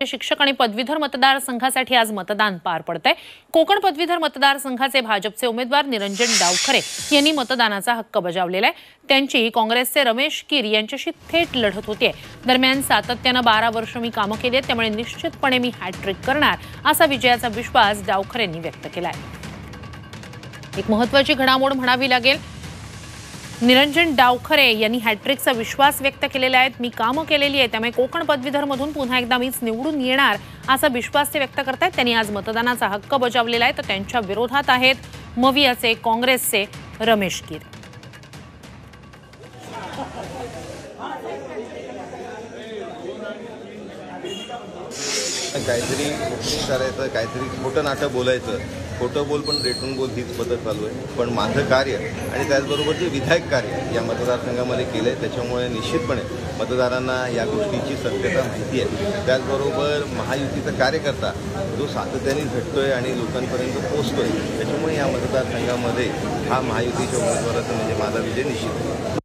शिक्षक आणि पदवीधर मतदारसंघासाठी आज मतदान पार पडतंय। कोकण पदवीधर मतदारसंघाचे भाजपचे उमेदवार निरंजन डावखरे यांनी मतदानाचा हक्क बजावलेला आहे। त्यांची काँग्रेसचे रमेश कीर यांच्याशी थेट लढत होती। दरम्यान सातत्याने 12 वर्ष मी कामं केली आहेत, त्यामुळे निश्चितपणे मी हॅट्रिक करणार असा विजयाचा विश्वास डावखरेंनी व्यक्त केलाय। एक महत्त्वाची घडामोड म्हणावी लागेल। निरंजन डावखरे यांनी हॅट्रिकचा विश्वास व्यक्त केलेला आहे। मी कामं केलेली आहे, त्यामुळे कोकण पदवीधर मधून पुन्हा एकदा मीच निवडून येणार असा विश्वास ते व्यक्त करतात। त्यांनी आज मतदानाचा हक्क बजावलेला आहे। तर त्यांच्या विरोधात आहेत मवियाचे काँग्रेसचे रमेश कीर। काहीतरी करायचं, काहीतरी खोटं नाटक बोलायचं, खोटं बोल पण रेटून बोल हीच पद्धत चालू आहे। पण माझं कार्य आणि त्याचबरोबर जे विधायक कार्य या मतदारसंघामध्ये केलं आहे, त्याच्यामुळे निश्चितपणे मतदारांना या गोष्टीची सत्यता माहिती आहे। त्याचबरोबर महायुतीचा कार्यकर्ता जो सातत्याने झटतोय आणि लोकांपर्यंत पोहोचतोय, त्याच्यामुळे या मतदारसंघामध्ये हा महायुतीच्या उमेदवाराचा म्हणजे माझा विजय निश्चित आहे।